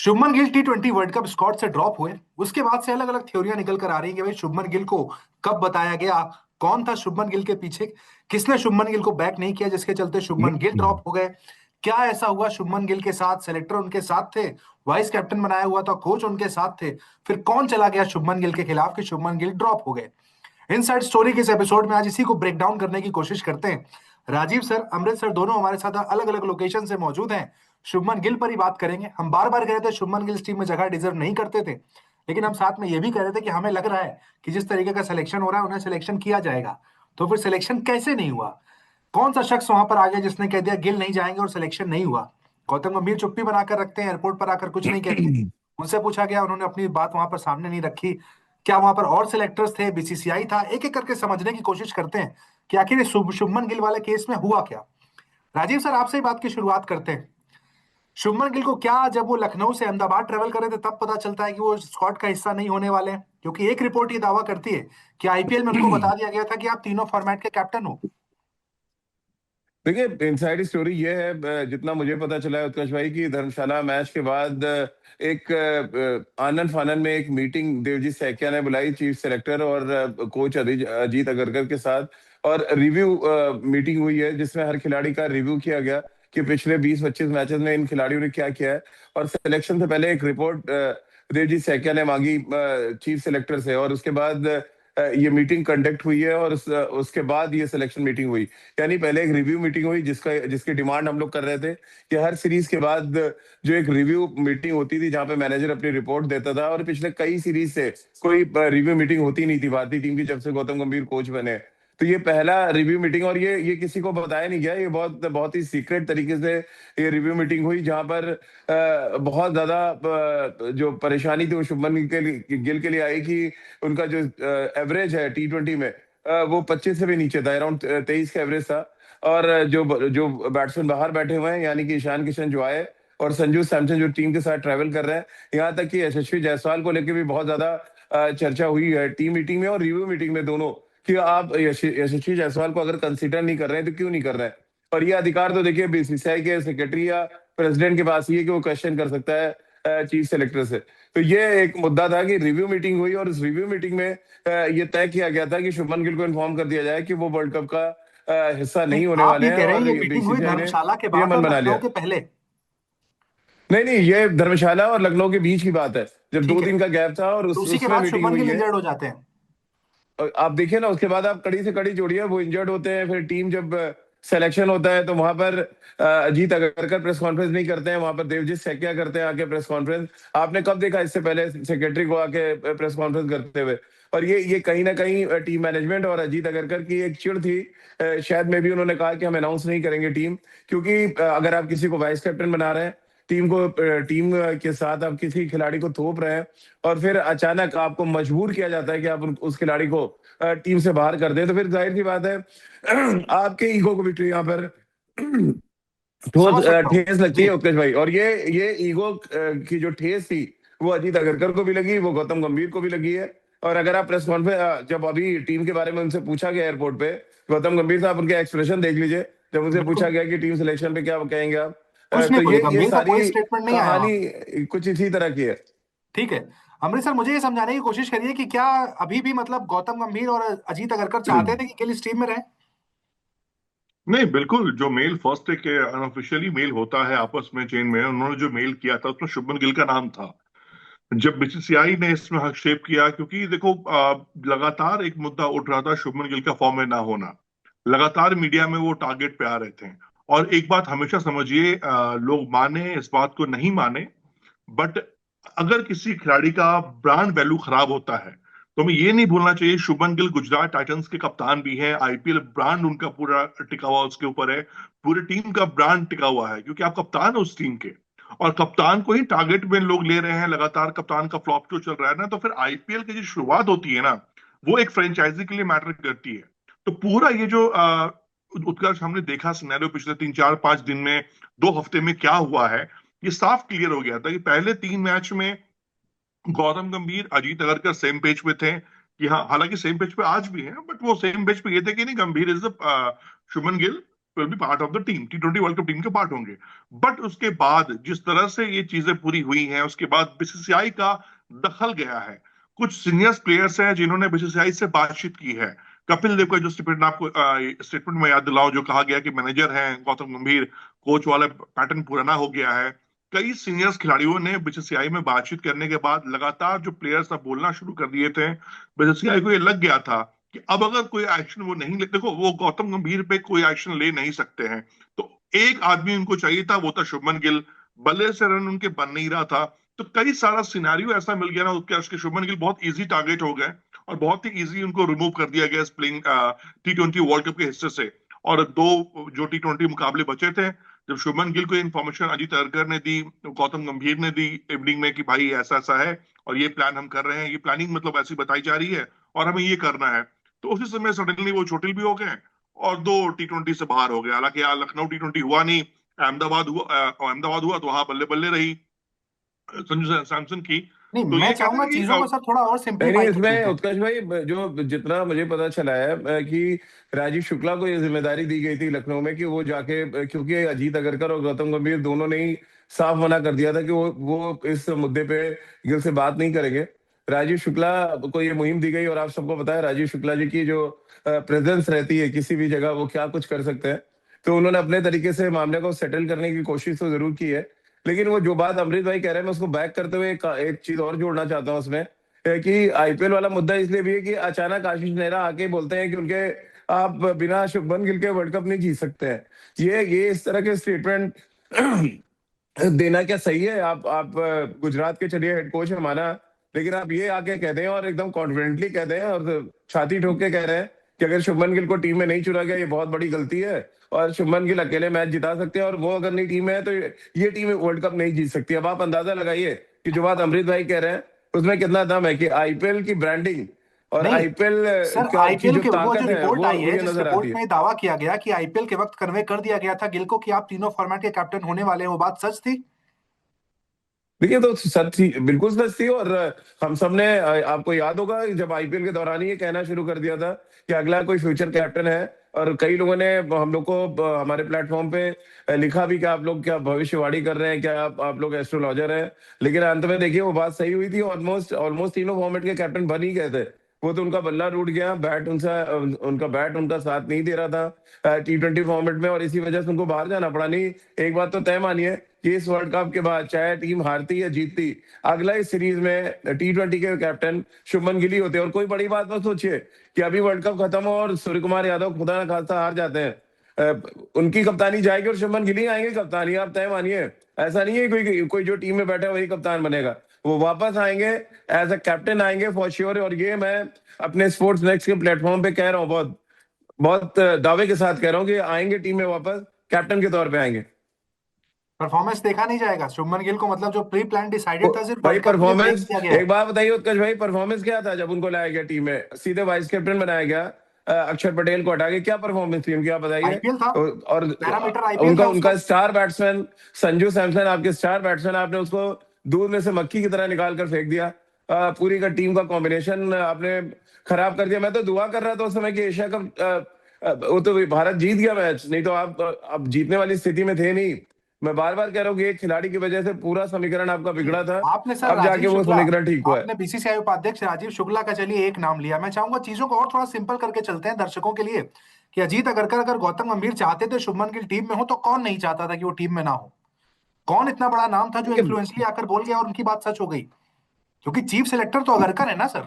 Shubman Gill T20 world cup squad से drop हुए। उसके बाद से अलग अलग थ्योरियां निकल कर आ रही हैं कि भाई शुभमन गिल को कब बताया गया, कौन था शुभमन गिल के पीछे, किसने शुभमन गिल को बैक नहीं किया जिसके चलते शुभमन गिल ड्रॉप हो गए। क्या ऐसा हुआ शुभमन गिल के साथ? सेलेक्टर उनके साथ थे, वाइस कैप्टन बनाया हुआ था, कोच उनके साथ थे, फिर कौन चला गया शुभमन गिल के खिलाफ कि शुभमन गिल ड्रॉप हो गए। इनसाइड स्टोरी के इस एपिसोड में आज इसी को ब्रेक डाउन करने की कोशिश करते हैं। राजीव सर, अमृत सर दोनों हमारे साथ अलग अलग लोकेशन से मौजूद हैं। शुभमन गिल पर ही बात करेंगे। हम बार बार कह रहे थे शुभमन गिल इस टीम में जगह डिजर्व नहीं करते थे, लेकिन हम साथ में ये भी कह रहे थे कि हमें लग रहा है कि जिस तरीके का सिलेक्शन हो रहा है उन्हें सिलेक्शन किया जाएगा। तो फिर सिलेक्शन कैसे नहीं हुआ? कौन सा शख्स वहां पर आ गया जिसने कह दिया गिल नहीं जाएंगे और सिलेक्शन नहीं हुआ? गौतम गंभीर चुप्पी बनाकर रखते हैं, एयरपोर्ट पर आकर कुछ नहीं कहते। उनसे पूछा गया, उन्होंने अपनी बात वहां पर सामने नहीं रखी। क्या वहां पर और सिलेक्टर्स थे, बीसीसीआई था? एक एक करके समझने की कोशिश करते हैं कि आखिर ये शुभमन गिल वाले केस में हुआ क्या। राजीव सर, आपसे ही बात की शुरुआत करते हैं। शुभमन गिल को क्या जब वो लखनऊ से अहमदाबाद ट्रेवल कर रहे थे तब पता चलता है कि वो स्क्वाड का हिस्सा नहीं होने वाले हैं? क्योंकि एक रिपोर्ट ये दावा करती है कि आईपीएल में उनको बता दिया गया था कि आप तीनों फॉर्मेट के कैप्टन हो। देखिए, इनसाइड स्टोरी ये है, जितना मुझे पता चला है उत्कर्ष भाई की धर्मशाला मैच के बाद एक आनन फानन में एक मीटिंग देवजीत सैकिया ने बुलाई, चीफ सेलेक्टर और कोच अजीत अगरकर के साथ। और रिव्यू मीटिंग हुई है जिसमें हर खिलाड़ी का रिव्यू किया गया कि पिछले 20-25 मैचेस में इन खिलाड़ियों ने क्या किया है। और सिलेक्शन से पहले एक रिपोर्ट देवजीत सैकिया ने मांगी चीफ सेलेक्टर से, और उसके बाद ये मीटिंग कंडक्ट हुई है, और उसके बाद ये सिलेक्शन मीटिंग हुई। यानी पहले एक रिव्यू मीटिंग हुई जिसकी डिमांड हम लोग कर रहे थे कि हर सीरीज के बाद जो एक रिव्यू मीटिंग होती थी जहां पे मैनेजर अपनी रिपोर्ट देता था, और पिछले कई सीरीज से कोई रिव्यू मीटिंग होती नहीं थी भारतीय टीम की जब से गौतम गंभीर कोच बने। तो ये पहला रिव्यू मीटिंग, और ये किसी को बताया नहीं गया, ये बहुत बहुत ही सीक्रेट तरीके से ये रिव्यू मीटिंग हुई, जहां पर बहुत ज्यादा जो परेशानी थी वो शुभमन गिल के लिए आई कि उनका जो एवरेज है T20 में, वो 25 से भी नीचे था, अराउंड 23 का एवरेज था। और जो बैट्समैन बाहर बैठे हुए हैं, यानी कि ईशान किशन जो आए और संजू सैमसन जो टीम के साथ ट्रैवल कर रहे हैं, यहाँ तक कि यशस्वी जायसवाल को लेकर भी बहुत ज्यादा चर्चा हुई है टीम मीटिंग में और रिव्यू मीटिंग में दोनों, कि आप यशस्वी जायसवाल को अगर कंसीडर नहीं कर रहे हैं तो क्यों नहीं कर रहे हैं। और ये अधिकार तो देखिए बीसीसीआई के सेक्रेटरी या प्रेसिडेंट के पास ही है कि वो क्वेश्चन कर सकता है चीफ सेलेक्टर से। तो ये एक मुद्दा था कि रिव्यू मीटिंग हुई, और इस रिव्यू मीटिंग में ये तय किया गया था कि शुभमन गिल को इन्फॉर्म कर दिया जाए कि वो वर्ल्ड कप का हिस्सा नहीं, नहीं होने आप वाले ये हैं, कह रहे हैं और ये मीटिंग हुई बीसीसीआई ने धर्मशाला के ये बाद मन और बना लखनऊ लिया। के पहले? नहीं नहीं, ये धर्मशाला और लखनऊ के बीच की बात है, जब ठीक दो है, दिन का गैप था और तो उसी के उसमें बाद मीटिंग शुभमन हुई गिल है। इंजर्ड हो जाते हैं। और आप देखिए ना, उसके बाद आप कड़ी से कड़ी जोड़िए, वो इंजर्ड होते हैं, फिर टीम जब सिलेक्शन होता है तो वहां पर अजीत अगरकर प्रेस कॉन्फ्रेंस नहीं करते हैं, वहां पर देवजीत सैकिया करते हैं आके प्रेस कॉन्फ्रेंस। आपने कब देखा इससे पहले सेक्रेटरी को आके प्रेस कॉन्फ्रेंस करते हुए? और ये कहीं ना कहीं टीम मैनेजमेंट और अजीत अगरकर की एक चिड़ थी। शायद में भी उन्होंने कहा कि हम अनाउंस नहीं करेंगे टीम, क्योंकि अगर आप किसी को वाइस कैप्टन बना रहे हैं, टीम के साथ आप किसी खिलाड़ी को थोप रहे हैं, और फिर अचानक आपको मजबूर किया जाता है कि आप उस खिलाड़ी को टीम से बाहर कर दें, तो फिर जाहिर सी बात है आपके ईगो को भी यहाँ पर समझ सकता हूँ ठेस लगती जी। है उत्कर्ष भाई। और ये ईगो की जो ठेस थी वो अजीत अगरकर को भी लगी, वो गौतम गंभीर को भी लगी है। और अगर आप प्रेस कॉन्फ्रेंस, जब अभी टीम के बारे में उनसे पूछा गया एयरपोर्ट पे, गौतम गंभीर साहब उनके एक्सप्रेशन देख लीजिए, जब उनसे पूछा बिल्कुल, गया कि टीम सिलेक्शन पे क्या कहेंगे आप, कुछ नहीं तो बोले, ये गंभीर का कोई सारी स्टेटमेंट नहीं आया वहां कहानी पे। कुछ इसी तरह की है। ठीक है, अमृत सर मुझे ये समझाने की कोशिश करिए कि क्या अभी भी मतलब गौतम गंभीर और अजीत अगरकर चाहते थे कि गिल इस टीम में रहे? नहीं, बिल्कुल। जो मेल फर्स्ट एक अनऑफिशियली मेल होता है आपस में चेन में, उन्होंने जो मेल किया था उसमें शुभमन गिल का नाम था। जब बीसीसीआई ने इसमें हस्तक्षेप किया, क्योंकि देखो लगातार एक मुद्दा उठ रहा था शुभमन गिल का फॉर्म में ना होना। लगातार मीडिया में वो टारगेट पे आ रहे थे। और एक बात हमेशा समझिए, लोग माने इस बात को नहीं माने, बट अगर किसी खिलाड़ी का ब्रांड वैल्यू खराब होता है तो हमें ये नहीं भूलना चाहिए, शुभमन गिल गुजरात टाइटंस के कप्तान भी हैं, आईपीएल ब्रांड उनका पूरा टिका हुआ उसके ऊपर है। पूरी टीम का ब्रांड टिका हुआ है क्योंकि आप कप्तान हो उस टीम के। और कप्तान को ही टारगेट में लोग ले रहे हैं लगातार, कप्तान का फ्लॉप जो चल रहा है ना, तो फिर आईपीएल की जो शुरुआत होती है ना, वो एक फ्रेंचाइजी के लिए मैटर करती है। तो पूरा ये जो उत्कर्ष हमने देखा सिनेरियो पिछले 3-4-5 दिन में, 2 हफ्ते में क्या हुआ है, ये साफ क्लियर हो गया था कि पहले 3 मैच में गौतम गंभीर अजीत अगरकर सेम पेज पे थे कि हाँ, हालांकि सेम पेज पे आज भी हैं, बट वो सेम पेज पे ये थे कि नहीं, गंभीर is the Shubman Gill will be part of the team, T20 world cup team के पार्ट होंगे। बट उसके बाद जिस तरह से ये चीजें पूरी हुई हैं, उसके बाद बीसीसीआई का दखल गया है। कुछ सीनियर प्लेयर्स हैं जिन्होंने बीसीसीआई से बातचीत की है। कपिल देव का जो स्टेटमेंट आपको स्टेटमेंट में याद दिलाऊं, जो कहा गया कि मैनेजर हैं गौतम गंभीर, कोच वाला पैटर्न पुराना हो गया है। कई सीनियर्स खिलाड़ियों ने बीसीसीआई में बातचीत करने के बाद लगातार जो प्लेयर्स अब बोलना शुरू कर दिए थे, बीसीसीआई को ये लग गया था कि अब अगर कोई एक्शन वो नहीं ले, देखो वो गौतम गंभीर पे कोई एक्शन ले नहीं सकते हैं, तो एक आदमी उनको चाहिए था, वो था शुभमन गिल। बल्ले से रन उनके बन नहीं रहा था, तो कई सारा सिनेरियो ऐसा मिल गया ना उसके शुभमन गिल बहुत इजी टारगेट हो गए और बहुत ही इजी उनको रिमूव कर दिया गया इस प्लेइंग T20 वर्ल्ड कप के हिस्से से। और दो जो T20 मुकाबले बचे थे, जब शुभमन गिल को इन्फॉर्मेशन अजीत अरकर ने दी, गौतम गंभीर ने दी इवनिंग में कि भाई ऐसा ऐसा है और ये प्लान हम कर रहे हैं, ये प्लानिंग मतलब ऐसी बताई जा रही है और हमें ये करना है, तो उसी समय सडनली वो चोटिल भी हो गए और दो T20 से बाहर हो गए। हालांकि यहाँ लखनऊ T20 हुआ नहीं, अहमदाबाद हुआ तो वहां बल्ले बल्ले रही संजू सैमसन की। नहीं, तो मैं ये कहते चाहूंगा हैं कि चीजों को सर थोड़ा और नहीं नहीं, सिंप्लीफाई कर इसमें लेते हैं। उत्कर्ष भाई जो जितना मुझे पता चला है कि राजीव शुक्ला को ये जिम्मेदारी दी गई थी लखनऊ में कि वो जाके क्योंकि अजीत अगरकर और गौतम गंभीर दोनों ने ही साफ मना कर दिया था कि वो इस मुद्दे पे गिल से बात नहीं करेंगे। राजीव शुक्ला को ये मुहिम दी गई और आप सबको पता है राजीव शुक्ला जी की जो प्रेजेंस रहती है किसी भी जगह, वो क्या कुछ कर सकते हैं। तो उन्होंने अपने तरीके से मामले को सेटल करने की कोशिश तो जरूर की है। लेकिन वो जो बात अमृत भाई कह रहे हैं, मैं उसको बैक करते हुए एक चीज और जोड़ना चाहता हूँ उसमें, है कि आईपीएल वाला मुद्दा इसलिए भी है कि अचानक आशीष नेहरा आके बोलते हैं कि उनके आप बिना शुभमन गिल के वर्ल्ड कप नहीं जीत सकते हैं। ये इस तरह के स्टेटमेंट देना क्या सही है? आप गुजरात के चलिए हेड कोच है माना, लेकिन आप ये आके कह दें और एकदम कॉन्फिडेंटली कह दें और छाती ठोक के कह रहे हैं कि अगर शुभमन गिल को टीम में नहीं चुना गया ये बहुत बड़ी गलती है और शुभमन गिल अकेले मैच जिता सकते हैं और वो अगर नहीं टीम में है तो ये टीम वर्ल्ड कप नहीं जीत सकती। अब आप अंदाजा लगाइए कि जो बात अमृत भाई कह रहे हैं उसमें कितना दम है कि आईपीएल की ब्रांडिंग और नहीं आईपीएल सर, की आईपीएल जो के वो जो ताकत है रिपोर्ट वो आई है, ये जिस नजर रिपोर्ट आती में है। दावा किया गया कि आईपीएल के वक्त कन्वे कर दिया गया था गिल को कि आप तीनों फॉर्मेट के कैप्टन होने वाले हैं, वो बात सच थी? देखिए तो सच थी, बिल्कुल सच थी। और हम सब ने आपको याद होगा जब आईपीएल के दौरान ही ये कहना शुरू कर दिया था कि अगला कोई फ्यूचर कैप्टन है और कई लोगों ने हम लोग को हमारे प्लेटफॉर्म पे लिखा भी कि आप लोग क्या भविष्यवाणी कर रहे हैं, क्या आप लोग एस्ट्रोलॉजर हैं। लेकिन अंत में देखिए वो बात सही हुई थी, ऑलमोस्ट ऑलमोस्ट तीनों फॉर्मेट के कैप्टन बन ही गए थे। वो तो उनका बल्ला टूट गया, उनका बैट उनका साथ नहीं दे रहा था T20 फॉर्मेट में और इसी वजह से उनको बाहर जाना पड़ा। नहीं, एक बात तो तय मानिए कि इस वर्ल्ड कप के बाद चाहे टीम हारती या जीतती, अगला इस सीरीज में T20 के कैप्टन शुभमन गिल ही होते हैं। और कोई बड़ी बात मत सोचिए कि अभी वर्ल्ड कप खत्म हो और सूर्य कुमार यादव खुदा ना खास्ता हार जाते हैं, उनकी कप्तानी जाएगी और शुभमन गिल ही आएंगे कप्तानी, आप तय मानिए। ऐसा नहीं है कोई कोई जो टीम में बैठा है वही कप्तान बनेगा, वो वापस आएंगे एज अ कैप्टन आएंगे फॉर श्योर। और ये मैं अपने स्पोर्ट्स नेक्स्ट के प्लेटफॉर्म पे कह रहा हूँ, बहुत बहुत दावे के साथ कह रहा हूँ कि आएंगे टीम में वापस, कैप्टन के तौर पे आएंगे। परफॉर्मेंस देखा नहीं जाएगा शुभमन गिल को, मतलब जो प्री प्लान डिसाइडेड था सिर्फ भाई वर्ल्ड कप के लिए ब्रेक परफॉर्मेंस, किया गया है। एक बात बताइए उत्कर्ष भाई, परफॉर्मेंस क्या था जब उनको लाया गया टीम में? सीधे वाइस कैप्टन बनाया गया, अक्षर पटेल को हटा के। क्या परफॉर्मेंस थी उनकी आप बताइए? आईपीएल था, और पैरामीटर आईपीएल उनका था उनका उसका। स्टार बैट्समैन संजू सैमसन, आपके स्टार बैट्समैन, आपने उसको दूध में से मक्खी की तरह निकाल कर फेंक दिया। पूरी का टीम का कॉम्बिनेशन आपने खराब कर दिया। मैं तो दुआ कर रहा था उस समय कि एशिया कप वो तो भारत जीत गया मैच, नहीं तो आप जीतने वाली स्थिति में थे नहीं। मैं बार बार कह रहा हूँ कि एक खिलाड़ी की वजह से पूरा समीकरण आपका बिगड़ा था, आपने सर अब राजीव जाके वो शुक्ला, समीकरण ठीक हुआ है। आपने बीसीसीआई उपाध्यक्ष राजीव शुक्ला का चलिए एक नाम लिया, मैं चाहूंगा चीजों को और थोड़ा सिंपल करके चलते हैं दर्शकों के लिए कि अजीत अगरकर अगर गौतम गंभीर चाहते थे शुभमन गिल टीम में हो तो कौन नहीं चाहता था कि वो टीम में ना हो? कौन इतना बड़ा नाम था जो लेकिन इन्फ्लुएंशली आकर बोल गया और उनकी बात सच हो गई? क्योंकि चीफ सिलेक्टर तो अगरकर है ना सर।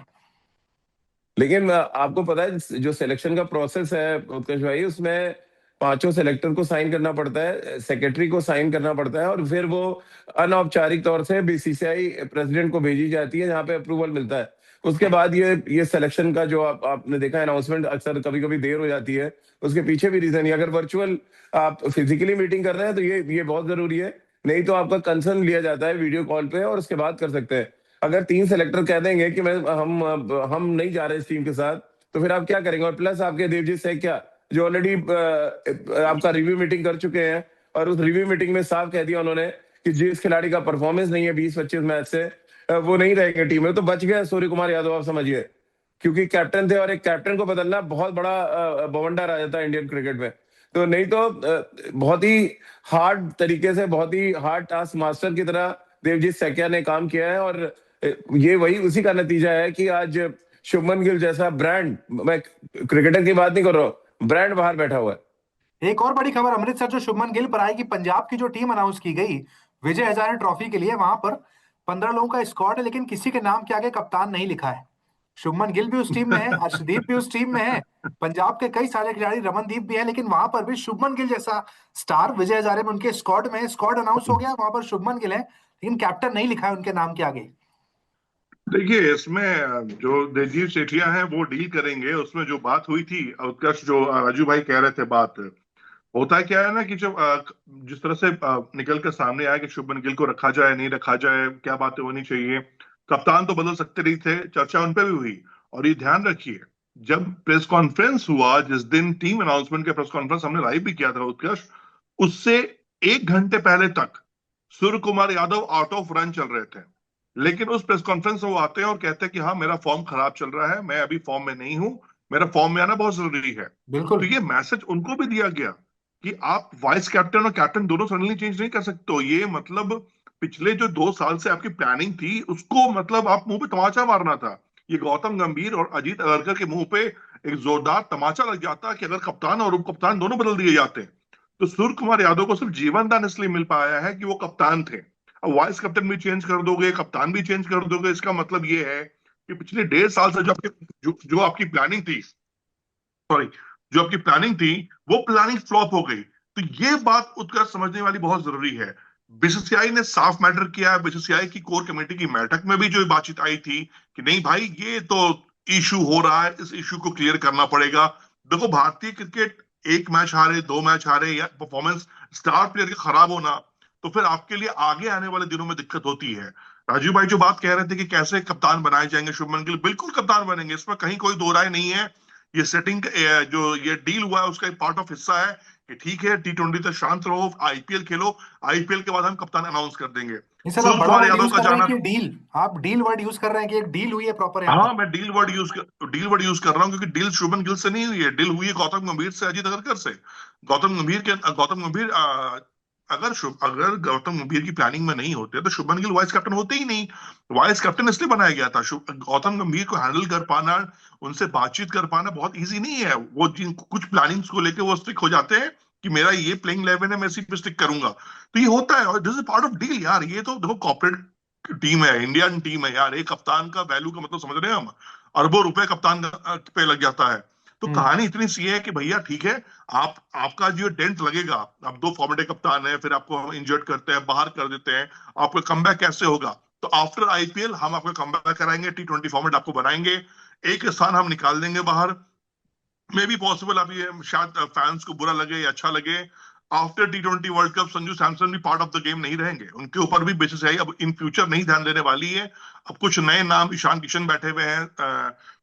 लेकिन आपको पता है जो सिलेक्शन का प्रोसेस है उत्कर्ष भाई, उसमें पांचों सिलेक्टर को साइन करना पड़ता है, सेक्रेटरी को साइन करना पड़ता है और फिर वो अनौपचारिक तौर से बीसीसीआई प्रेसिडेंट को भेजी जाती है जहां पे अप्रूवल मिलता है। उसके बाद ये सिलेक्शन का जो आपने देखा अनाउंसमेंट अक्सर कभी कभी देर हो जाती है, उसके पीछे भी रीजन है। अगर वर्चुअल आप फिजिकली मीटिंग कर रहे हैं तो ये बहुत जरूरी है, नहीं तो आपका कंसर्न लिया जाता है वीडियो कॉल पे और उसके बाद कर सकते हैं। अगर तीन सेलेक्टर कह देंगे कि हम नहीं जा रहे इस टीम के साथ, तो फिर आप क्या करेंगे? और प्लस आपके देवजीत सिंह क्या, जो ऑलरेडी आपका रिव्यू मीटिंग कर चुके हैं और उस रिव्यू मीटिंग में साफ कह दिया उन्होंने कि जिस खिलाड़ी का परफॉर्मेंस नहीं है 20-25 मैच से, वो नहीं रहेंगे टीम में। तो बच गया सूर्य कुमार यादव, आप समझिए, क्योंकि कैप्टन थे और एक कैप्टन को बदलना बहुत बड़ा बवंडर आ जाता है इंडियन क्रिकेट में। तो नहीं तो बहुत ही हार्ड तरीके से, बहुत ही हार्ड टास्क मास्टर की तरह देवजीत सैकिया ने काम किया है। और ये वही उसी का नतीजा है कि आज शुभमन गिल जैसा ब्रांड, मैं क्रिकेटर की बात नहीं कर रहा हूँ, ब्रांड बाहर बैठा हुआ है। एक और बड़ी खबर अमृतसर जो शुभमन गिल पर आई कि पंजाब की जो टीम अनाउंस की गई विजय हजारे ट्रॉफी के लिए, वहां पर 15 लोगों का स्क्वाड है, लेकिन किसी के नाम के आगे कप्तान नहीं लिखा है। शुभमन गिल भी उस टीम में है, अर्शदीप भी उस टीम में है, पंजाब के कई सारे खिलाड़ी, रमनदीप भी है, लेकिन वहां पर भी शुभमन गिल जैसा स्टार विजय हजारे में उनके स्क्वाड में, स्क्वाड अनाउंस हो गया, वहां पर शुभमन गिल है लेकिन कैप्टन नहीं लिखा है उनके नाम के आगे। देखिए, इसमें जो दिलजीत सेठिया हैं वो डील करेंगे। उसमें जो बात हुई थी, उत्कर्ष, जो राजू भाई कह रहे थे, बात होता है क्या है ना कि जब जिस तरह से निकल कर सामने आया कि शुभमन गिल को रखा जाए नहीं रखा जाए, क्या बातें होनी चाहिए, कप्तान तो बदल सकते नहीं थे, चर्चा उन पे भी हुई। और ये ध्यान रखिए, जब प्रेस कॉन्फ्रेंस हुआ, जिस दिन टीम अनाउंसमेंट के प्रेस कॉन्फ्रेंस हमने लाइव भी किया था उत्कर्ष, उससे 1 घंटे पहले तक Surya Kumar Yadav out of run चल रहे थे। लेकिन उस प्रेस कॉन्फ्रेंस में वो आते हैं और कहते हैं कि हाँ, मेरा फॉर्म खराब चल रहा है, मैं अभी फॉर्म में नहीं हूं, मेरा फॉर्म में आना बहुत जरूरी है। तो बिल्कुल। ये मैसेज उनको भी दिया गया कि आप वाइस कैप्टन और कैप्टन दोनों सडनली चेंज नहीं कर सकते हो। ये मतलब पिछले जो 2 साल से आपकी प्लानिंग थी, उसको मतलब आप मुंह पे तमाचा मारना था। ये गौतम गंभीर और अजीत अगरकर के मुंह पे एक जोरदार तमाचा लग जाता कि अगर कप्तान और उप कप्तान दोनों बदल दिए जाते। तो सूर्य कुमार यादव को सिर्फ जीवन दान इसलिए मिल पाया है कि वो कप्तान थे। अब वाइस कैप्टन भी चेंज कर दोगे, कप्तान भी चेंज कर दोगे, इसका मतलब ये है कि पिछले 1.5 साल से जो आपकी प्लानिंग थी, सॉरी, जो आपकी प्लानिंग थी, वो प्लानिंग फ्लॉप हो गई। तो ये बात उत्कर्ष समझने वाली बहुत जरूरी है। बीसीसीआई ने साफ मैटर किया है। बीसीसीआई की कोर कमेटी की बैठक में भी जो बातचीत आई थी कि नहीं भाई, ये तो इशू हो रहा है, इस इशू को क्लियर करना पड़ेगा। देखो, भारतीय क्रिकेट एक मैच हारे, 2 मैच हारे, या परफॉर्मेंस स्टार प्लेयर का खराब होना, तो फिर आपके लिए आगे आने वाले दिनों में दिक्कत होती है। राजीव भाई जो बात कह रहे थे कि कैसे कप्तान बनाए जाएंगे शुभमन गिल, बिल्कुल कप्तान बनेंगे, इसमें कहीं कोई दो राय नहीं है। ये सेटिंग, जो ये डील हुआ है, उसका एक पार्ट ऑफ हिस्सा है कि ठीक है, T20 तक शांत रहो, आईपीएल खेलो, आईपीएल के बाद हम कप्तान अनाउंस कर देंगे। इनशाला सूर्य बड़ा कुमार वर्ड यादव यूज का कर रहे हैं जाना, कि डील, आप डील वर्ड यूज कर रहे हैं कि एक डील हुई है प्रॉपर यहाँ पर। हाँ, मैं डील वर्ड यूज कर रहा हूँ, क्योंकि डील शुभमन गिल से नहीं हुई है, डील हुई है गौतम गंभीर से, अजीत अगरकर से। गौतम गंभीर अगर गौतम गंभीर की प्लानिंग में नहीं होते तो शुभमन गिल वाइस कैप्टन होते ही नहीं। वाइस कैप्टन इसलिए बनाया गया था। गौतम गंभीर को हैंडल कर पाना, उनसे बातचीत कर पाना बहुत इजी नहीं है। वो जिन कुछ प्लानिंग्स को लेके वो स्टिक हो जाते हैं कि मेरा ये प्लेइंग 11 है, मैं इसी पे स्टिक करूंगा। तो ये होता है, और this is part of deal यार। ये तो देखो, कॉर्पोरेट टीम है, इंडियन टीम है यार। एक कप्तान का वैल्यू का मतलब समझ रहे हैं हम, अरबों रुपए कप्तान पे लग जाता है। तो हम्म। कहानी इतनी सी है कि भैया ठीक है, आपका जो डेंट लगेगा, आप 2 फॉर्मेट कप्तान है, फिर आपको हम इंजर्ड करते हैं, बाहर कर देते हैं, आपका कमबैक कैसे होगा? तो आफ्टर आईपीएल हम आपका कमबैक कराएंगे, T20 फॉर्मेट आपको बनाएंगे, एक स्थान हम निकाल देंगे बाहर। मे बी पॉसिबल, अभी ये शायद फैंस को बुरा लगे या अच्छा लगे, after T20 world cup Sanju Samson भी पार्ट ऑफ द गेम नहीं रहेंगे। उनके ऊपर भी बीसीसीआई अब इन फ्यूचर नहीं ध्यान देने वाली है। अब कुछ नए नाम, ईशान किशन बैठे हुए हैं,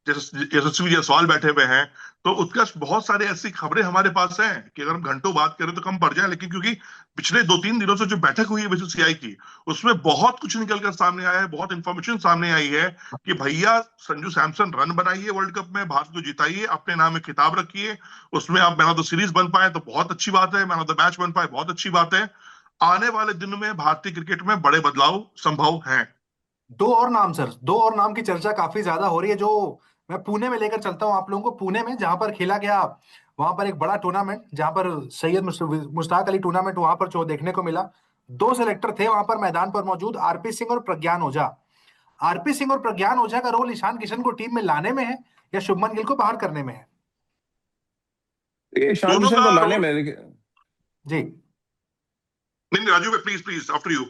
यशस्वी जायसवाल बैठे हुए हैं। तो उत्कर्ष, बहुत सारे ऐसी खबरें हमारे पास हैं कि अगर हम घंटों बात करें तो कम पड़ जाए, लेकिन क्योंकि पिछले 2-3 दिनों से जो बैठक हुई है बीसीसीआई की, उसमें बहुत कुछ निकल कर सामने आया है, बहुत इंफॉर्मेशन सामने आई है कि भैया, संजू सैमसन रन बनाइए वर्ल्ड कप में, भारत को जिताइए, अपने नाम में खिताब रखिए, उसमें आप मैन ऑफ द सीरीज बन पाए तो बहुत अच्छी बात है, मैन ऑफ द मैच बन पाए बहुत अच्छी बात है। आने वाले दिनों में भारतीय क्रिकेट में बड़े बदलाव संभव हैं। दो और नाम सर, दो और नाम की चर्चा काफी ज्यादा हो रही है, जो मैं पुणे में लेकर चलता हूँ आप लोगों को। पुणे में जहां पर खेला गया, वहां पर एक बड़ा टूर्नामेंट, जहां पर सैयद मुश्ताक अली टूर्नामेंट, वहां पर जो देखने को मिला, दो सेलेक्टर थे वहां पर मैदान पर मौजूद, आरपी सिंह और प्रज्ञान ओझा। आरपी सिंह और प्रज्ञान ओझा का रोल ईशान किशन को टीम में लाने में है या शुभमन गिल को बाहर करने में है? ये ईशान दोनों किशन का को लाने रोल। में, जी। नहीं नहीं, राजू भाई, प्लीज प्लीज, आफ्टर यू।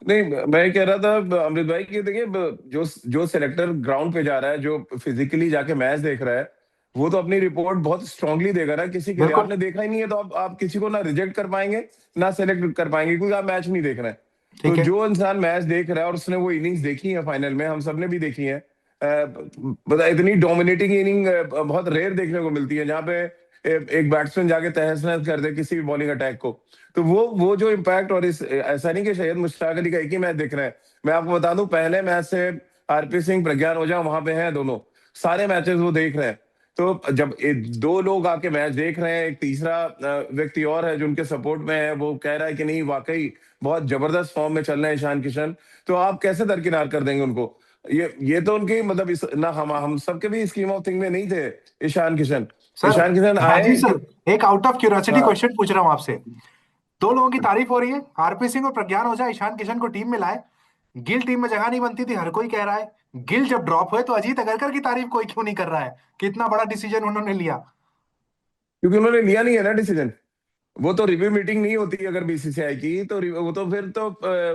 नहीं, मैं कह रहा था अमृत भाई की, देखिए जो जो सेलेक्टर ग्राउंड पे जा रहा है, जो फिजिकली जाके मैच देख रहा है, वो तो अपनी रिपोर्ट बहुत स्ट्रांगली देगा ना। किसी के लिए बिल्कुल। आपने देखा ही नहीं है तो आप किसी को ना रिजेक्ट कर पाएंगे ना सेलेक्ट कर पाएंगे, क्योंकि आप मैच नहीं देख रहे हैं। तो ठीक है। जो इंसान मैच देख रहा है और उसने वो इनिंग्स देखी है फाइनल में, हम सबने भी देखी है, बता, इतनी डोमिनेटिंग इनिंग बहुत रेयर देखने को मिलती है, जहाँ पे एक बैट्समैन जाके तहस नहस कर दे किसी भी बॉलिंग अटैक को। तो वो जो इम्पैक्ट, और इस ऐसा नहीं कि शायद मुश्ताक अली का एक ही मैच देख रहे हैं। मैं आपको बता दूं, पहले मैच से आरपी सिंह, प्रज्ञान ओझा वहां पे हैं, दोनों सारे मैचेस वो देख रहे हैं। तो जब दो लोग आके मैच देख रहे हैं, एक तीसरा व्यक्ति और है जो उनके सपोर्ट में है, वो कह रहा है कि नहीं वाकई बहुत जबरदस्त फॉर्म में चल रहे हैं ईशान किशन, तो आप कैसे दरकिनार कर देंगे उनको? ये तो उनकी मतलब ना हम सबके भी स्कीम ऑफ थिंग में नहीं थे ईशान किशन। सर, ईशान किशन आए राजीव सर, एक आउट ऑफ क्यूरियोसिटी हाँ। क्वेश्चन पूछ रहा हूँ आपसे। दो लोगों की तारीफ हो रही है, आरपी सिंह और प्रज्ञान ओझा ईशान किशन को टीम में लाए। गिल टीम में जगह नहीं बनती थी, हर कोई कह रहा है। गिल जब ड्रॉप हुए तो अजीत अगरकर की तारीफ कोई क्यों नहीं कर रहा है? कितना बड़ा डिसीजन उन्होंने लिया। क्योंकि उन्होंने लिया नहीं है ना डिसीजन। वो तो रिव्यू मीटिंग नहीं होती अगर बीसीसीआई की, तो वो तो फिर तो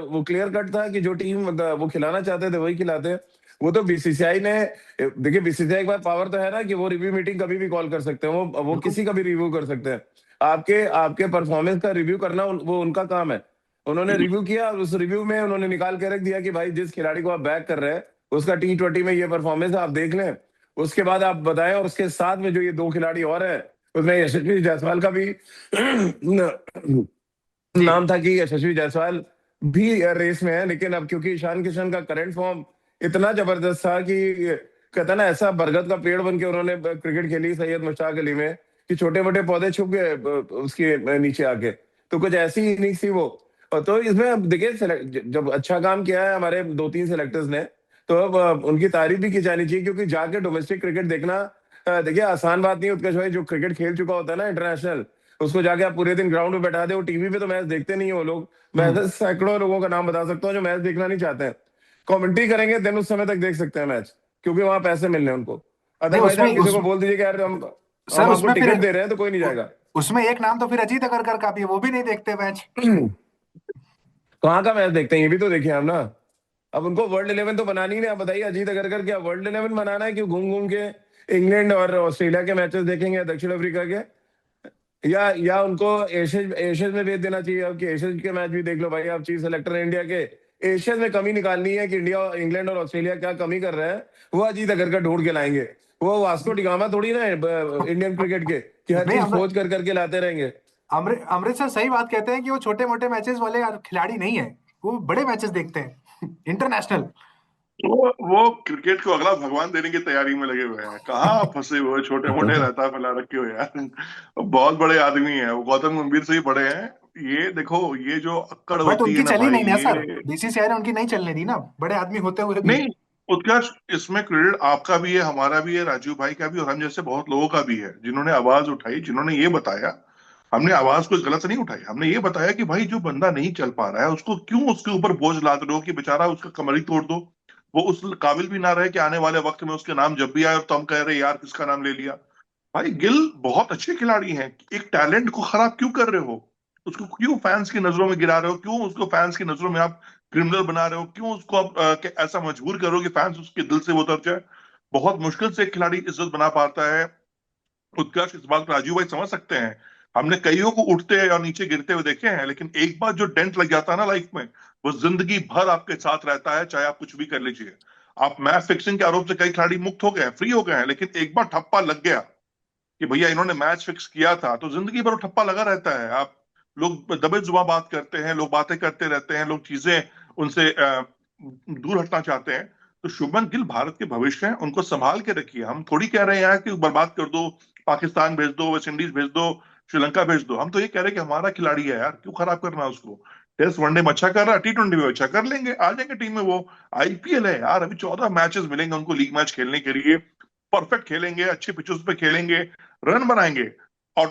वो क्लियर कट था कि जो टीम वो खिलाना चाहते थे वही खिलाते। वो तो बीसीसीआई ने, देखिए बीसीसीआई के पास पावर तो है ना कि वो रिव्यू मीटिंग कभी भी कॉल कर सकते हैं, वो बिल्कुल। किसी का भी रिव्यू कर सकते हैं। आपके आपके परफॉर्मेंस का रिव्यू करना वो उनका काम है। उन्होंने रिव्यू किया और उस रिव्यू में उन्होंने निकाल के रख दिया कि भाई जिस खिलाड़ी को आप बैक कर रहे हैं उसका T20 में ये परफॉर्मेंस है, आप देख लें, उसके बाद आप बताएं। और उसके साथ में जो ये दो खिलाड़ी और है, उसमें यशस्वी जायसवाल का भी जी। नाम था कि यशस्वी जायसवाल भी रेस में है, लेकिन अब क्योंकि ईशान किशन का करंट फॉर्म इतना जबरदस्त था कि कहता ना ऐसा बरगद का पेड़ बन के उन्होंने क्रिकेट खेली सैयद मुश्ताक अली में कि छोटे मोटे पौधे छुप गए उसके नीचे आके। तो कुछ ऐसी इनिंग्स थी वो। और तो इसमें अब देखिए जब अच्छा काम किया है हमारे दो तीन सिलेक्टर्स ने, तो अब उनकी तारीफ भी की जानी चाहिए, क्योंकि जाके डोमेस्टिक क्रिकेट देखना देखिए आसान बात नहीं है उत्कर्ष भाई। जो क्रिकेट खेल चुका होता है ना इंटरनेशनल, उसको जाके आप पूरे दिन ग्राउंड में बैठा दे, वो टीवी पे तो मैच देखते नहीं है वो लोग। मैं हम्म। ऐसे सैकड़ों लोगों का नाम बता सकता हूँ जो मैच देखना नहीं चाहते हैं। कमेंट्री करेंगे दिन उस समय तक देख सकते हैं मैच, क्योंकि वहां पैसे मिलने हैं उनको। नहीं, अदरवाइज उसमें आप किसी को बोल दीजिए कि यार सर हम आपको उसमें फिर टिकट दे रहे हैं तो कोई नहीं जाएगा। उसमें एक नाम तो फिर अजीत अगरकर का भी है, वो भी नहीं देखते मैच। कहाँ का मैच देखते हैं ये भी तो देखिए हम ना। अब उनको वर्ल्ड 11 तो बनानी नहीं है। आप बताइए अजीत अगरकर क्या वर्ल्ड 11 बनाना है? क्यों घूम घूम के इंग्लैंड और ऑस्ट्रेलिया के मैचेस देखेंगे, दक्षिण अफ्रीका के? या उनको एशेज एशेज में भेज देना चाहिए अब कि एशेज के मैच भी देख लो भाई, आप चीफ सेलेक्टर हैं इंडिया के। एशियन में कमी निकालनी है कि इंडिया, इंग्लैंड और ऑस्ट्रेलिया क्या कमी कर रहे हैं, वो अजीत अगरकर ढूंढ के लाएंगे। वो वास्को डिगामा थोड़ी ना है इंडियन क्रिकेट के कि हर नहीं, चीज खोज कर करके लाते रहेंगे। अमृत सर सही बात कहते हैं कि वो छोटे मोटे मैचेस वाले खिलाड़ी नहीं है। वो बड़े मैचेस देखते हैं, इंटरनेशनल। वो क्रिकेट को अगला भगवान देने की तैयारी में लगे हुए हैं। कहाँ फंसे हुए छोटे मोटे रहता फैला रखे हुए यार। बहुत बड़े आदमी हैं वो, गौतम गंभीर से ही बड़े हैं। ये देखो, ये जो अक्कड़ बट होती है उनकी ना चली भाई, नहीं ना सर, ये बीसीसीआई ने उनकी नहीं चलने दी ना, बड़े आदमी होते हुए भी। नहीं। उत्कर्ष, इसमें क्रेडिट आपका भी है, हमारा भी है, राजीव भाई का भी, और हम जैसे बहुत लोगों का भी है जिन्होंने आवाज उठाई, जिन्होंने ये बताया। हमने आवाज कुछ गलत नहीं उठाई, हमने ये बताया कि भाई जो बंदा नहीं चल पा रहा है उसको क्यों उसके ऊपर बोझ लाद रहे हो कि बेचारा उसका कमर ही तोड़ दो। वो उस काबिल भी ना रहे कि आने वाले वक्त में उसके नाम जब भी आए और तुम कह रहे यार किसका नाम ले लिया। भाई गिल बहुत अच्छे खिलाड़ी हैं, एक टैलेंट को खराब क्यों कर रहे हो? उसको क्यों फैंस की नजरों में गिरा रहे हो? क्यों उसको फैंस की नजरों में आप क्रिमिनल बना रहे हो? क्यों उसको आप ऐसा मजबूर करो कि फैंस उसके दिल से वो उतर जाए? बहुत मुश्किल से एक खिलाड़ी इज्जत बना पाता है। उत्कर्ष, इस बात को राजू भाई समझ सकते हैं। हमने कईयों को उठते और नीचे गिरते हुए देखे हैं, लेकिन एक बार जो डेंट लग जाता है ना लाइफ में, वो जिंदगी भर आपके साथ रहता है, चाहे आप कुछ भी कर लीजिए। आप मैच फिक्सिंग के आरोप से कई खिलाड़ी मुक्त हो गए हैं, फ्री हो गए हैं, लेकिन एक बार ठप्पा लग गया कि भैया इन्होंने मैच फिक्स किया था, तो जिंदगी भर वो ठप्पा लगा रहता है। आप लोग दबे जुबान बात करते हैं, लोग बातें करते रहते हैं, लोग चीजें उनसे दूर हटना चाहते हैं। तो शुभमन गिल भारत के भविष्य हैं, उनको संभाल के रखिए। हम थोड़ी कह रहे हैं यहाँ कि बर्बाद कर दो, पाकिस्तान भेज दो, वेस्ट इंडीज भेज दो, श्रीलंका भेज दो। हम तो ये कह रहे हैं कि हमारा खिलाड़ी है यार, क्यों खराब करना है उसको? टेस्ट वनडे में अच्छा कर रहा है, T20 में अच्छा कर लेंगे, आ जाएंगे टीम में वो। आईपीएल है यार, अभी 14 मैचेस मिलेंगे उनको लीग मैच खेलने के लिए। परफेक्ट खेलेंगे, अच्छे पिचेस पे खेलेंगे, रन बनाएंगे, और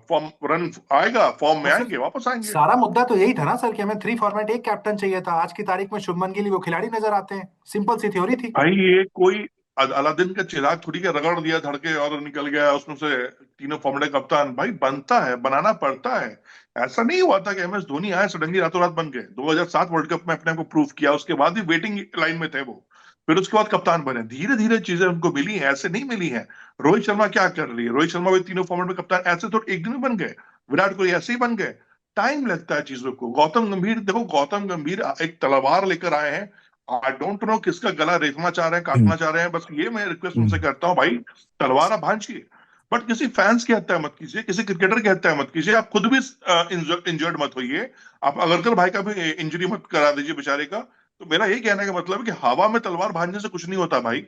फॉर्म रन आएगा, फॉर्म तो में फिर आएंगे, वापस आएंगे। सारा मुद्दा तो यही था ना सर कि हमें थ्री फॉर्मेट एक कैप्टन चाहिए था। आज की तारीख में शुभमन गिल ही वो खिलाड़ी नजर आते हैं, सिंपल सी थ्योरी थी। भाई ये कोई अलादीन का चिराग थोड़ी के रगड़ दिया धड़के और निकल गया उसमें से तीनों फॉर्मेट कप्तान। भाई बनता है, बनाना पड़ता है। ऐसा नहीं हुआ था कि MS धोनी आए सडनली रातों रात बन गए। 2007 वर्ल्ड कप में अपने आप को प्रूव किया, उसके बाद भी वेटिंग लाइन में थे वो, फिर उसके बाद कप्तान बने। धीरे धीरे चीजें उनको मिली हैं, ऐसे नहीं मिली हैं। रोहित शर्मा क्या कर रही है? रोहित शर्मा भी तीनों फॉर्मेट में कप्तान ऐसे तो एक दिन में बन गए। विराट कोहली ऐसे ही बन गए। टाइम लगता है चीजों को। गौतम गंभीर देखो, गौतम गंभीर एक तलवार लेकर आए हैं। आई डोंट नो किसका गला रेतना चाह रहे हैं, काटना चाह रहे हैं। बस ये मैं रिक्वेस्ट उनसे करता हूँ भाई, तलवार आप भांजिए, बट किसी फैंस की हत्या मत कीजिए, किसी क्रिकेटर की हत्या मत कीजिए। आप खुद भी इंजर्ड मत होइए। आप अगरकर भाई का भी इंजरी मत करा दीजिए बेचारे का। तो मेरा यही कहने का मतलब है कि हवा में तलवार भांजने से कुछ नहीं होता भाई।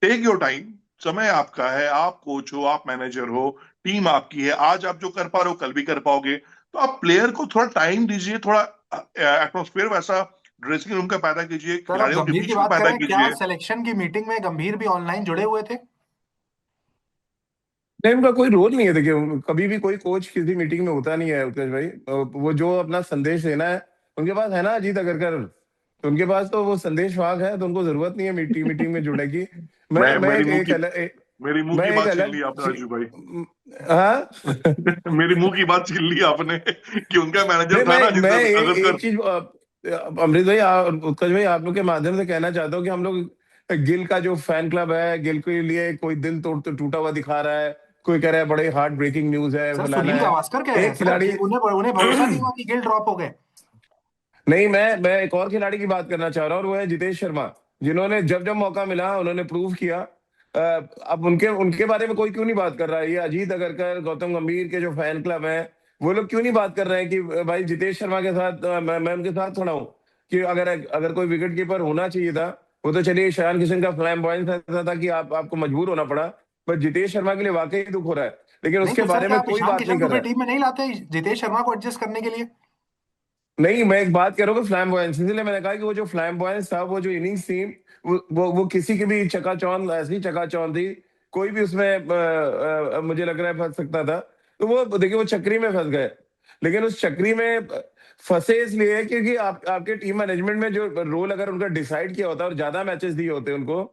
टेक योर टाइम, समय आपका है, आप कोच हो, आप मैनेजर हो, टीम आपकी है, आज आप जो कर पा रहे हो कल भी कर पाओगे। तो आप प्लेयर को थोड़ा टाइम दीजिए, थोड़ा एटमोस्फेयर वैसा ड्रेसिंग रूम का पैदा कीजिए, सर आप खिलाड़ियों के गंभीर की बीच में बात कर पैदा रहे हैं, क्या कीजिए। सिलेक्शन की मीटिंग में गंभीर भी ऑनलाइन जुड़े हुए थे? नहीं, उनका कोई रोल नहीं है। देखिए, कभी भी कोई कोच किसी मीटिंग में होता नहीं है उत्कर्ष भाई। वो जो अपना संदेश देना है उनके पास है ना, अजीत अगरकर, तो उनके पास तो वो संदेश वाहक है, तो उनको जरूरत नहीं है मीटिंग मीटिंग में जुड़ने की। मैं मैं मैं मेरी एक, मुंह एक की अलग एक, मेरी मुंह मैं की एक बात छीन अलग ली आपने राजू भाई। हाँ। मेरी मुंह की बात छीन ली आपने कि उनका मैनेजर नहीं, था ना मैं जिंदर एक अगरकर। चीज अमृत भाई उत्कर्ष भाई, आप लोग के माध्यम से कहना चाहता हूँ कि हम लोग गिल का जो फैन क्लब है, गिल के लिए कोई दिल टूटा हुआ दिखा रहा है, कोई कह रहा है बड़े हार्ट ब्रेकिंग न्यूज है, सर फलाना सुनील है। गावस्कर कह रहे हैं एक सर खिलाड़ी कि उन्हें उन्हें भरोसा नहीं हुआ कि गिल ड्रॉप हो गए। नहीं, मैं एक और खिलाड़ी की बात करना चाह रहा हूँ, और वो है जितेश शर्मा, जिन्होंने जब जब मौका मिला उन्होंने प्रूव किया। अब उनके उनके बारे में कोई क्यों नहीं बात कर रहा है? ये अजीत अगरकर, गौतम गंभीर के जो फैन क्लब हैं, वो लोग क्यों नहीं बात कर रहे हैं कि भाई जितेश शर्मा के साथ मैं उनके साथ खड़ा हूँ, कि अगर अगर कोई विकेट कीपर होना चाहिए था, वो तो चलिए ईशान किशन का फ्लैम्बॉयंस ऐसा था कि आपको मजबूर होना पड़ा, पर जितेश शर्मा के लिए वाकई दुख हो रहा है, लेकिन नहीं उसके तो सर बारे क्या में आप कोई ईशान बात नहीं किशन को कर भी रहा है। टीम में नहीं लाते जितेश शर्मा को एडजस्ट करने के लिए? नहीं, मैं एक बात कह रहा हूँ कि फ्लैम्बॉयंस, इसलिए मैंने कहा कि वो जो फ्लैम्बॉयंस था, वो जो इनिंग्स थी, वो किसी की भी चकाचौंध, ऐसी चकाचौंध थी, कोई भी उसमें मुझे लग रहा है फंस सकता था। तो वो देखिए, वो चक्री में फंस गए, लेकिन उस चक्री में फंसे इसलिए क्योंकि आपके टीम मैनेजमेंट में जो रोल अगर उनका डिसाइड किया होता और ज्यादा मैचेस दिए होते उनको,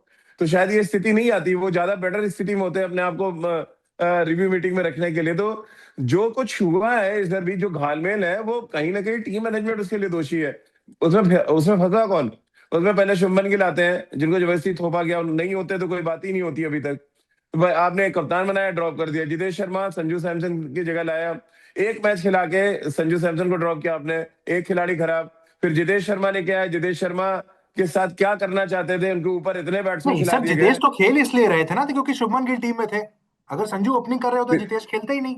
तो शायद ये स्थिति नहीं आती। वो ज्यादा बेटर स्थिति में होते अपने आप को रिव्यू मीटिंग में रखने के लिए। तो जो कुछ हुआ है इस बीच, जो घालमेल है, वो कहीं ना कहीं टीम मैनेजमेंट उसके लिए दोषी है। उसमें उसमें फंसा कौन? उसमें पहले शुभमन गिल आते हैं, जिनको जबरदस्ती थोपा गया, और नहीं होते तो कोई बात ही नहीं होती अभी तक। तो भाई आपने एक कप्तान बनाया, ड्रॉप कर दिया। जितेश शर्मा संजू सैमसन की जगह लाया, एक मैच खिला के संजू सैमसन को ड्रॉप किया आपने, एक खिलाड़ी खराब। फिर जितेश शर्मा ने क्या है, जितेश शर्मा के साथ क्या करना चाहते थे, उनके ऊपर इतने बैट्समैन नहीं खिला सर दिए जितेश गए। तो खेल इसलिए रहे थे ना क्योंकि शुभमन गिल टीम में थे। अगर संजू ओपनिंग कर रहे हो तो जितेश खेलते ही नहीं।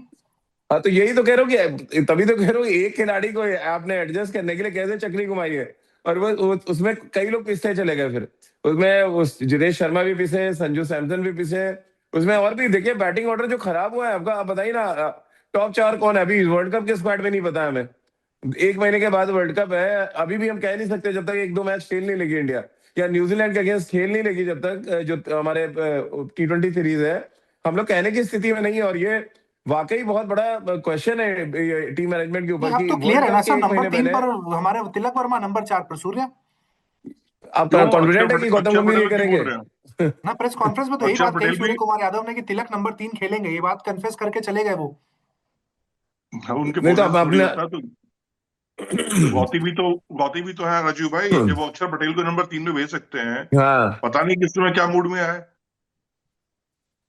हाँ, तो यही तो कह रहा हूँ कि तभी तो कह रहा हूँ, एक खिलाड़ी को आपने एडजस्ट करने के लिए कैसे चक्री घुमाई है। और वो उसमें कई लोग पिसते चले गए। फिर उसमें उस जितेश शर्मा भी पिसे, संजू सैमसन भी पिसे, उसमें और भी। देखिए, बैटिंग ऑर्डर जो खराब हुआ है आपका, आप बताइए ना। टॉप 4 कौन है अभी वर्ल्ड कप के स्क्वाड में? नहीं पता हमें। एक महीने के बाद वर्ल्ड कप है, अभी भी हम कह नहीं सकते जब तक 1-2 मैच खेल नहीं लेगी इंडिया, या न्यूजीलैंड के अगेंस्ट खेल नहीं लेगी, जब तक जो हमारे T20 सीरीज है, हम लोग कहने की स्थिति में नहीं है। और ये वाकई बहुत बड़ा क्वेश्चन है टीम मैनेजमेंट के नहीं ऊपर, अब कि तो क्लियर वर्ल्ड है ना कप सर, के एक नंबर महीने 3 पहले पर हमारे तिलक वर्मा, नंबर 4 पर सूर्या। आप क्यों? कॉन्फिडेंट है कि गौतम अक्षर गंभीर ये पटेल क्यों करेंगे? बोल रहे हैं? ना प्रेस कॉन्फ्रेंस में तो यही अक्षर बात कही पटेल सूर्य भी। कुमार यादव ने कि तिलक नंबर 3 खेलेंगे, ये बात कन्फेस करके चले गए वो। हाँ, उनके नहीं तो बोलने आप से थोड़ी अपने होता है। तो गौती भी तो है राजू भाई, जब वो अक्षर पटेल को नंबर 3 में भेज सकते हैं। हाँ। पता नहीं किस समय क्या मूड में आए।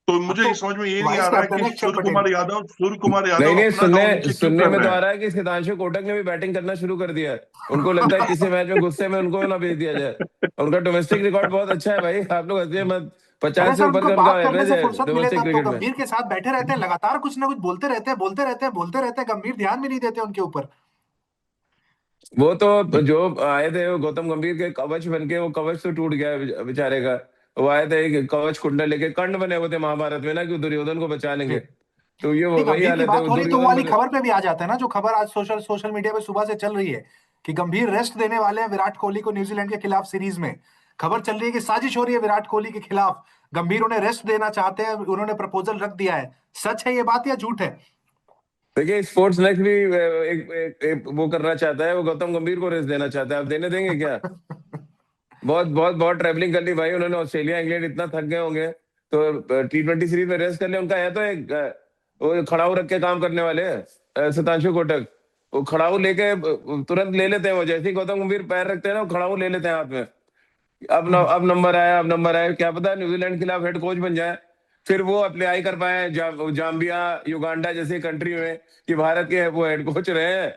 तो अब मुझे तो ये समझ में ये नहीं वाइस आ रहा है कैप्टन कि है अक्षर पटेल। सूर्य कुमार नहीं यादव नहीं, अपना सुनने डाउन नीचे क्यों सुनने कर में तो रहे आ हैं? रहा है कि सिद्धांशु कोटक ने भी बैटिंग करना शुरू कर दिया है। उनको लगता है किसी मैच में गुस्से में उनको ना भेज दिया जाए। उनका डोमेस्टिक रिकॉर्ड बहुत अच्छा है भाई, आप लोग हंसिए मत। अरे 50 से सर ऊपर उनको का बात उनका करने एवरेज से है फुर्सत मिले डोमेस्टिक तब तो क्रिकेट में। गंभीर के साथ बैठे रहते हैं, लगातार कुछ ना कुछ बोलते रहते हैं, बोलते रहते हैं, बोलते रहते हैं, गंभीर ध्यान भी नहीं देते उनके ऊपर। वो तो जो आए थे, वो गौतम गंभीर के कवच बन के, वो कवच तो टूट गया बेचारे का। वो आए थे एक कवच कुंडल लेके, कर्ण बने हुए थे महाभारत में ना, कि दुर्योधन को बचा जी। लेंगे। तो ये नहीं वही गंभीर की हालत है, बात वो हो रही तो वो दुर्योधन वाली बने। खबर पे भी आ जाता है ना, जो खबर आज सोशल सोशल मीडिया पे सुबह से चल रही है कि गंभीर रेस्ट देने वाले हैं विराट कोहली को न्यूजीलैंड के खिलाफ सीरीज में। खबर चल रही है कि साजिश हो रही है विराट कोहली के खिलाफ, गंभीर उन्हें रेस्ट देना चाहते हैं, उन्होंने प्रपोजल रख दिया है। सच है ये बात या झूठ है? देखिए, स्पोर्ट्स नेक्स्ट भी वो करना चाहता है, वो गौतम गंभीर को रेस देना चाहता है। आप देने देंगे क्या? बहुत बहुत बहुत ट्रैवलिंग कर ली भाई उन्होंने, ऑस्ट्रेलिया इंग्लैंड इतना थक गए होंगे, तो T20 सीरीज में रेस्ट कर लिया। उनका है तो एक वो खड़ाऊ रख के काम करने वाले शतांशु कोटक, वो खड़ाऊ लेके तुरंत ले लेते हैं। वो जैसे ही गौतम गंभीर पैर रखते हैं ना, वो खड़ाऊ ले लेते हैं हाथ में। अब नंबर आया, अब नंबर आया, क्या पता न्यूजीलैंड के खिलाफ हेड कोच बन जाए, फिर वो अप्लाई कर पाए जाम्बिया युगांडा जैसी कंट्री में, कि भारत के वो हेड कोच रहे हैं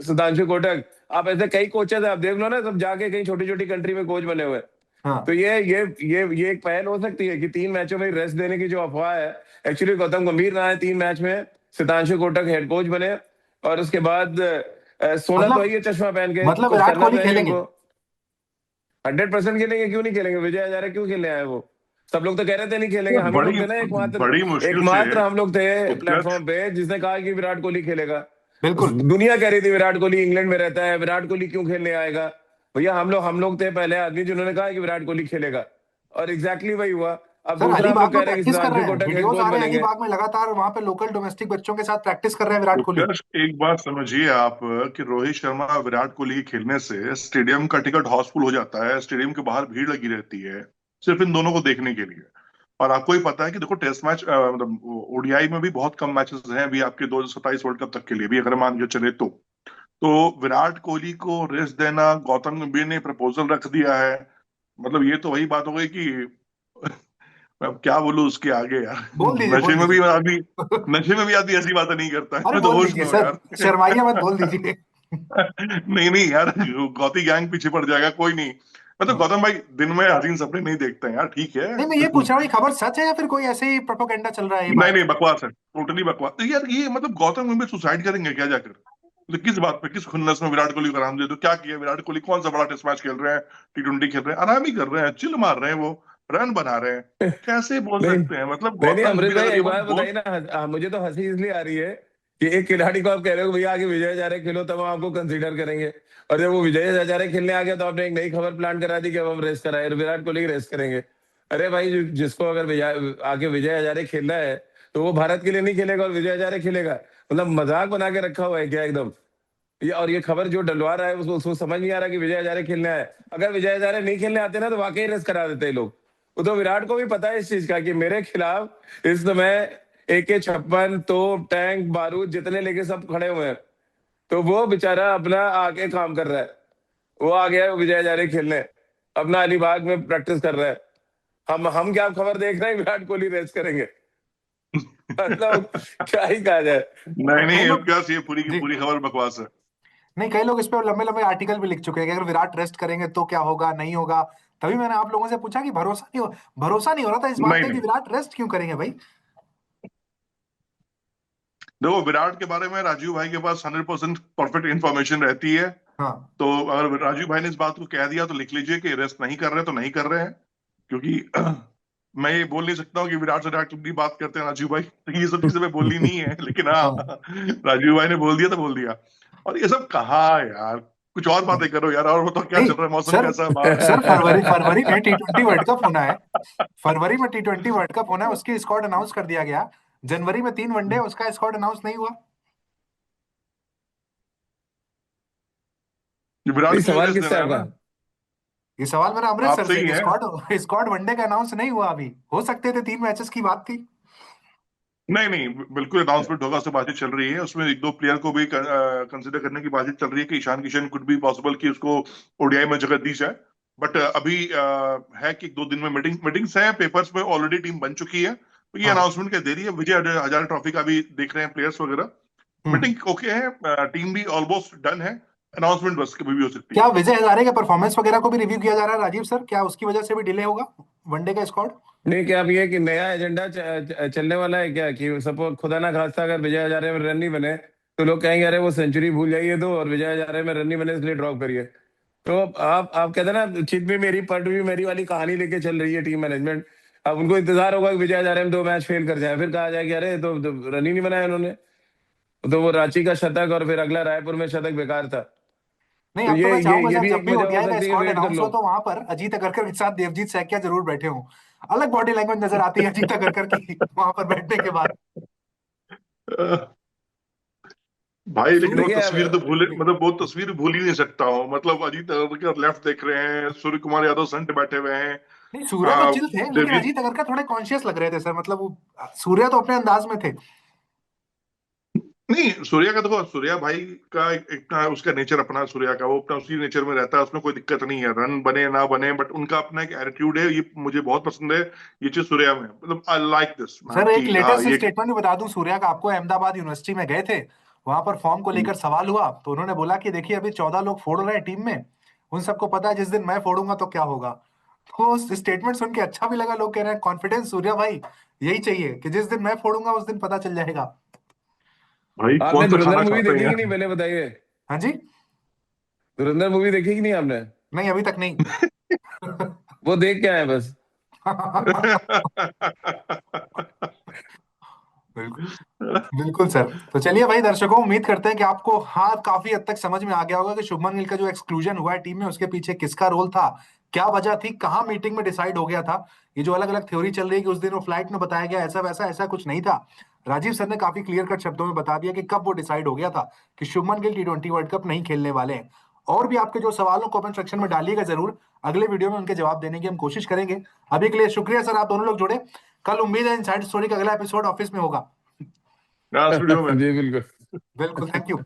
सुधांशु कोटक। आप ऐसे कई कोचेस आप देख लो ना, सब जाके कहीं छोटी छोटी कंट्री में कोच बने हुए हैं। तो हाँ। ये एक पहल हो सकती है कि 3 मैचों में रेस्ट देने की जो अफवाह है, एक्चुअली गौतम गंभीर ना है 3 मैच में, सितांशु कोटक हेड कोच बने, और उसके बाद सोना तो मतलब ही है चश्मा पहन के, मतलब कुछ विराट करना तो कोहली है नहीं खेलेंगे? उनको। 100% खेलेंगे, क्यों नहीं खेलेंगे? विजय हजारे क्यों खेलने आए वो? सब लोग तो कह रहे थे नहीं खेलेंगे, हम ही लोग थे ना बड़ी मुश्किल से एकमात्र हम लोग थे उत्कर्ष। प्लेटफॉर्म पे जिसने कहा कि विराट कोहली खेलेगा। बिल्कुल दुनिया कह रही थी विराट कोहली इंग्लैंड में रहता है, विराट कोहली क्यों खेलने आएगा। भैया हम लोग थे पहले आदमी जिन्होंने कहा कि विराट कोहली खेलेगा, और एग्जैक्टली वही हुआ। अब सर, दूसरा हम लोग अलीबाग में कह रहे हैं कि प्रैक्टिस कर रहे सिद्धार्थ हैं, कोटक हेड वीडियोस कोच आ रहे हैं बनेंगे। अलीबाग में लगातार, वहां पे लोकल डोमेस्टिक बच्चों के साथ प्रैक्टिस कर रहे हैं विराट कोहली। उत्कर्ष, एक बात समझिए आप कि रोहित शर्मा विराट कोहली के खेलने से स्टेडियम का टिकट हाउसफुल हो जाता है, स्टेडियम के बाहर भीड़ लगी रहती है सिर्फ इन दोनों को देखने के लिए। और आपको ही पता है कि देखो टेस्ट मैच मतलब ओडीआई में भी बहुत कम मैचेस हैं अभी आपके 2027 वर्ल्ड कप तक के लिए भी, अगर मान के चले तो विराट कोहली को रेस्ट देना, गौतम गंभीर ने प्रपोजल रख दिया है। मतलब ये तो वही बात हो गई कि अब क्या बोलूं उसके आगे यार। बोल दीजिए, नशे बोल में भी दीजिए। आदमी नशे में भी आदमी ऐसी बातें नहीं करता है, अरे मैं तो बोल होश दीजिए में हूँ सर, यार। शर्माइए मत, बोल दीजिए। नहीं नहीं यार, गौती गैंग पीछे पड़ जाएगा, कोई नहीं। मतलब हाँ। गौतम भाई दिन में हसीन सपने नहीं देखते हैं यार, ठीक है। नहीं, मैं ये पूछ रहा हूँ, ये खबर सच है या फिर कोई ऐसे ही प्रोपोगेंडा चल रहा है ये नहीं बात? नहीं, बकवास है, टोटली बकवास। तो यार ये मतलब गौतम गंभीर सुसाइड करेंगे क्या जाकर? मतलब किस बात पे, किस खुन्नस में विराट कोहली को आराम दे दो? क्या किया विराट कोहली? कौन सा बड़ा टेस्ट मैच खेल रहे हैं, T20 खेल रहे हैं, आराम ही कर रहे हैं, चिल मार रहे हैं, वो रन बना रहे हैं। कैसे बोल नहीं सकते हैं? मतलब नहीं नहीं गौतम अमृत गंभीर भाई, अगर ये एक बात बात बोल। बताइए ना, मुझे तो हंसी इसलिए आ रही है कि एक खिलाड़ी को आप कह रहे हो भैया आगे विजय हजारे खेलो तब हम आपको कंसीडर करेंगे, और जब वो विजय हजारे खेलने आ गया तो आपने एक नई खबर प्लान करा दी कि अब हम रेस्ट कराए, विराट कोहली की रेस्ट करेंगे। अरे भाई, जिसको अगर आगे विजय हजारे खेलना है तो वो भारत के लिए नहीं खेलेगा और विजय हजारे खेलेगा। मतलब मजाक बना के रखा हुआ है क्या एकदम। और ये खबर जो डलवा रहा है उसको समझ नहीं आ रहा कि विजय हजारे खेलना है। अगर विजय हजारे नहीं खेलने आते ना तो वाकई रेस्ट करा देते हैं लोग। वो तो विराट को भी पता है इस चीज का कि मेरे खिलाफ इस समय AK-56 तोप टैंक बारूद जितने लेके सब खड़े हुए हैं, तो वो बेचारा अपना आके काम कर रहा है। वो आ गया है विजय हजारे खेलने, अपना अलीबाग में प्रैक्टिस कर रहा है। हम क्या खबर देख रहे हैं विराट कोहली रेस्ट करेंगे। मतलब क्या ही कहा जाए। नहीं कई नहीं, लोग, क्या ये पूरी की जी, पूरी खबर बकवास है। नहीं, कई लोग इस पे लंबे लंबे आर्टिकल भी लिख चुके हैं कि अगर विराट रेस्ट करेंगे तो क्या होगा, नहीं होगा। तभी मैंने आप लोगों से पूछा कि भरोसा नहीं हो रहा था इस बात नहीं पे कि नहीं, विराट रेस्ट क्यों करेंगे भाई। देखो विराट के बारे में राजीव भाई के पास 100% परफेक्ट इंफॉर्मेशन रहती है। हाँ। तो अगर राजीव भाई ने इस बात को कह दिया तो लिख लीजिए कि रेस्ट नहीं कर रहे तो नहीं कर रहे हैं। क्योंकि मैं ये बोल नहीं सकता हूँ कि विराट से डायरेक्टली बात करते हैं राजीव भाई, तो ये सब चीजें मैं बोलनी नहीं है, लेकिन हाँ, हाँ। राजीव भाई ने बोल दिया तो बोल दिया। और ये सब कहा यार, कुछ और बातें करो यार, और बताओ क्या नहीं चल रहा है, मौसम सर, कैसा है बाहर? सर फरवरी में T20 वर्ल्ड कप होना है। फरवरी में T20 वर्ल्ड कप होना है, उसकी स्क्वाड अनाउंस कर दिया गया। जनवरी में 3 वनडे, उसका स्क्वाड अनाउंस नहीं हुआ। विराट नहीं, के लिए सवाल रेस्ट किससे देना है आपका? ना। ये सवाल मेरा अमृत सर आपसे से ही कि है। स्क्वाड स्क्वाड वनडे का अनाउंस नहीं हुआ अभी, हो सकते थे, 3 मैचेस की बात थी। नहीं नहीं, बिल्कुल अनाउंसमेंट होगा, उससे बातचीत चल रही है, उसमें एक दो प्लेयर को भी कंसिडर करने की बातचीत चल रही है कि Ishan Kishan could be possible कि उसको ओडीआई में जगह दी जाए। बट अभी है कि 2 दिन में मीटिंग्स है, पेपर्स में ऑलरेडी टीम बन चुकी है, तो ये हाँ। अनाउंसमेंट क्या दे रही है। विजय हजारे ट्रॉफी का भी देख रहे हैं प्लेयर्स वगैरह, हम्म। मीटिंग ओके है, टीम भी ऑलमोस्ट डन है। अनाउंसमेंट बस कभी भी हो सकती क्या है। विजय हजारे के परफॉर्मेंस वगैरह को भी रिव्यू किया जा रहा है राजीव सर? क्या उसकी वजह से भी डिले होगा वनडे का स्क्वाड? नहीं, क्या अब ये कि नया एजेंडा चलने वाला है क्या कि सपोज खुदा ना खास्ता अगर विजय हजारे में रन नहीं बने तो लोग कहेंगे अरे वो सेंचुरी भूल जाइए तो, और विजय हजारे में रन नहीं बने इसलिए ड्रॉप करिए। तो आप कहते हैं ना, चित भी मेरी पट भी मेरी वाली कहानी लेके चल रही है टीम मैनेजमेंट। अब उनको इंतजार होगा कि विजय हजारे में 2 मैच फेल कर जाए, फिर कहा जाए कि अरे तो रन ही नहीं बनाया उन्होंने, तो वो रांची का शतक और फिर अगला रायपुर में शतक बेकार था। नहीं, तो अब तो ये मैं ये चाहूंगा ये सर, भी जब एक भी वजह हो ओडीआई का सकती है कि स्क्वाड वेट कर अनाउंस हो लो। तो वहां पर अजीत अगरकर के साथ देवजीत सैकिया जरूर बैठे हों। अलग बॉडी लैंग्वेज नजर आती है अजीत अगरकर की वहां पर बैठने के बाद। अ, भाई लेकिन वो देखिए तस्वीर तो भूले, अब मतलब वो तस्वीर भूल ही नहीं सकता हूँ। मतलब अजीत अग्रकर लेफ्ट देख रहे हैं, सूर्य कुमार यादव सेंटर बैठे हुए हैं। नहीं, सूर्या तो चिल थे, लेकिन देवजीत, अजीत अगरकर थोड़े कॉन्शियस लग रहे थे सर, मतलब वो, सूर्या तो अपने अंदाज में थे। नहीं सूर्या का देखो, सूर्या भाई का एक उसका नेचर अपना, सूर्या का वो अपना उसी नेचर में रहता है, उसमें कोई दिक्कत नहीं है, रन बने ना बने, बट उनका अपना एक एटीट्यूड है, ये मुझे बहुत पसंद है। ये चीज सूर्या में है। मतलब I like this man sir, एक कि हाँ लेटेस्ट ये। स्टेटमेंट भी बता दूं सूर्या का आपको। अहमदाबाद यूनिवर्सिटी में गए थे, वहां पर फॉर्म को लेकर सवाल हुआ तो उन्होंने बोला कि देखिए, अभी 14 लोग फोड़ रहे हैं टीम में, उन सबको पता है जिस दिन मैं फोड़ूंगा तो क्या होगा। तो स्टेटमेंट सुन के अच्छा भी लगा, लोग कह रहे हैं कॉन्फिडेंस सूर्या भाई, यही चाहिए कि जिस दिन मैं फोड़ूंगा उस दिन पता चल जाएगा। भाई आपने कौन सा धुरंधर खाना मूवी खाते देखी कि हैं? नहीं पहले बताइए। हाँ जी। धुरंधर मूवी देखी कि नहीं आपने? नहीं, अभी तक नहीं। वो देख के आए बस। बिल्कुल बिल्कुल सर। तो चलिए भाई दर्शकों, उम्मीद करते हैं कि आपको हाँ काफी हद तक समझ में आ गया होगा कि शुभमन गिल का जो एक्सक्लूजन हुआ है टीम में, उसके पीछे किसका रोल था, क्या वजह थी, कहाँ मीटिंग में डिसाइड हो गया था। ये जो अलग अलग थ्योरी चल रही है कि उस दिन वो फ्लाइट में बताया गया ऐसा वैसा, ऐसा कुछ नहीं था। राजीव सर ने काफी क्लियर कट शब्दों में बता दिया कि कब वो डिसाइड हो गया था कि Shubman Gill T20 world cup नहीं खेलने वाले हैं। और भी आपके जो सवाल हो कमेंट सेक्शन में डालिएगा जरूर, अगले वीडियो में उनके जवाब देने की हम कोशिश करेंगे। अभी के लिए शुक्रिया सर, आप दोनों लोग जुड़े। कल उम्मीद है इनसाइड स्टोरी का अगला एपिसोड ऑफिस में होगा। स्टूडियो में। जी बिल्कुल। बिल्कुल, थैंक यू।